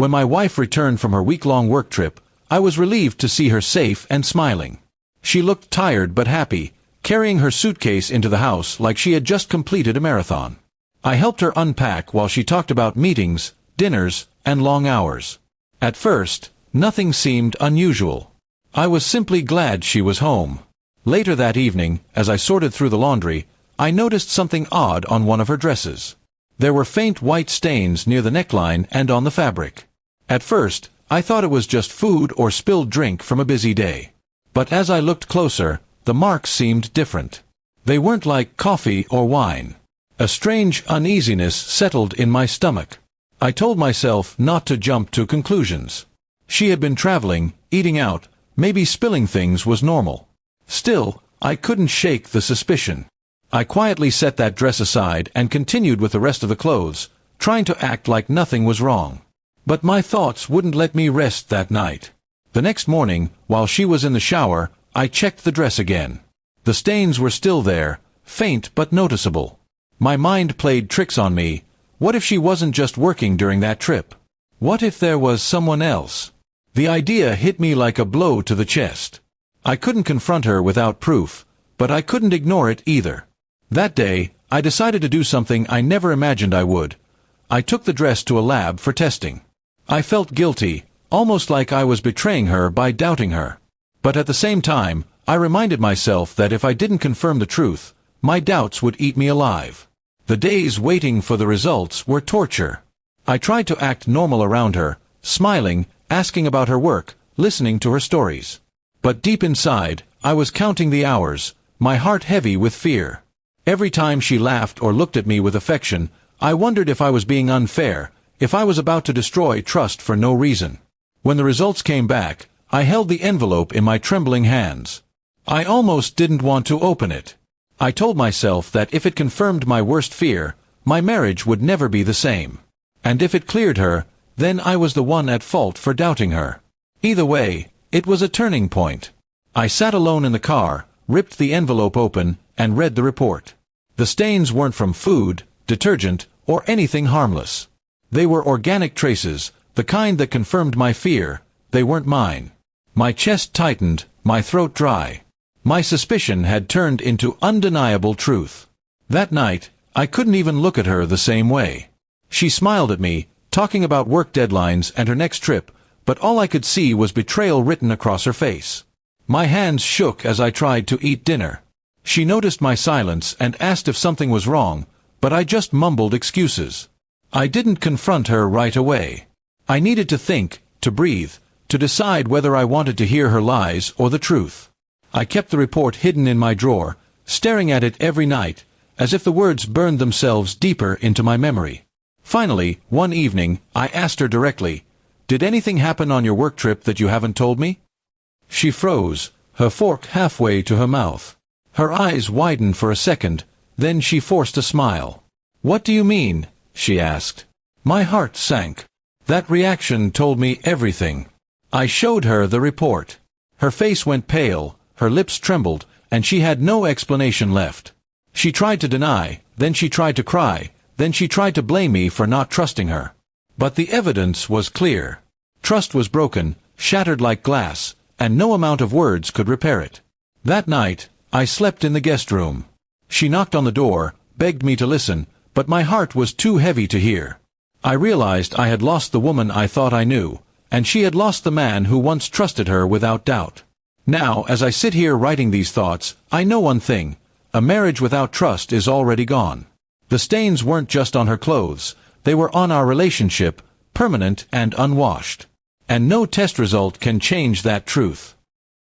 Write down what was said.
When my wife returned from her week-long work trip, I was relieved to see her safe and smiling. She looked tired but happy, carrying her suitcase into the house like she had just completed a marathon. I helped her unpack while she talked about meetings, dinners, and long hours. At first, nothing seemed unusual. I was simply glad she was home. Later that evening, as I sorted through the laundry, I noticed something odd on one of her dresses. There were faint white stains near the neckline and on the fabric. At first, I thought it was just food or spilled drink from a busy day. But as I looked closer, the marks seemed different. They weren't like coffee or wine. A strange uneasiness settled in my stomach. I told myself not to jump to conclusions. She had been traveling, eating out, maybe spilling things was normal. Still, I couldn't shake the suspicion. I quietly set that dress aside and continued with the rest of the clothes, trying to act like nothing was wrong. But my thoughts wouldn't let me rest that night. The next morning, while she was in the shower, I checked the dress again. The stains were still there, faint but noticeable. My mind played tricks on me. What if she wasn't just working during that trip? What if there was someone else? The idea hit me like a blow to the chest. I couldn't confront her without proof, but I couldn't ignore it either. That day, I decided to do something I never imagined I would. I took the dress to a lab for testing. I felt guilty, almost like I was betraying her by doubting her. But at the same time, I reminded myself that if I didn't confirm the truth, my doubts would eat me alive. The days waiting for the results were torture. I tried to act normal around her, smiling, asking about her work, listening to her stories. But deep inside, I was counting the hours, my heart heavy with fear. Every time she laughed or looked at me with affection, I wondered if I was being unfair, if I was about to destroy trust for no reason. When the results came back, I held the envelope in my trembling hands. I almost didn't want to open it. I told myself that if it confirmed my worst fear, my marriage would never be the same. And if it cleared her, then I was the one at fault for doubting her. Either way, it was a turning point. I sat alone in the car, ripped the envelope open, and read the report. The stains weren't from food, detergent, or anything harmless. They were organic traces, the kind that confirmed my fear. They weren't mine. My chest tightened, my throat dry. My suspicion had turned into undeniable truth. That night, I couldn't even look at her the same way. She smiled at me, talking about work deadlines and her next trip, but all I could see was betrayal written across her face. My hands shook as I tried to eat dinner. She noticed my silence and asked if something was wrong, but I just mumbled excuses. I didn't confront her right away. I needed to think, to breathe, to decide whether I wanted to hear her lies or the truth. I kept the report hidden in my drawer, staring at it every night, as if the words burned themselves deeper into my memory. Finally, one evening, I asked her directly, "Did anything happen on your work trip that you haven't told me?" She froze, her fork halfway to her mouth. Her eyes widened for a second, then she forced a smile. "What do you mean?" she asked. My heart sank. That reaction told me everything. I showed her the report. Her face went pale, her lips trembled, and she had no explanation left. She tried to deny, then she tried to cry, then she tried to blame me for not trusting her. But the evidence was clear. Trust was broken, shattered like glass, and no amount of words could repair it. That night, I slept in the guest room. She knocked on the door, begged me to listen, but my heart was too heavy to hear. I realized I had lost the woman I thought I knew, and she had lost the man who once trusted her without doubt. Now, as I sit here writing these thoughts, I know one thing: a marriage without trust is already gone. The stains weren't just on her clothes, they were on our relationship, permanent and unwashed. And no test result can change that truth.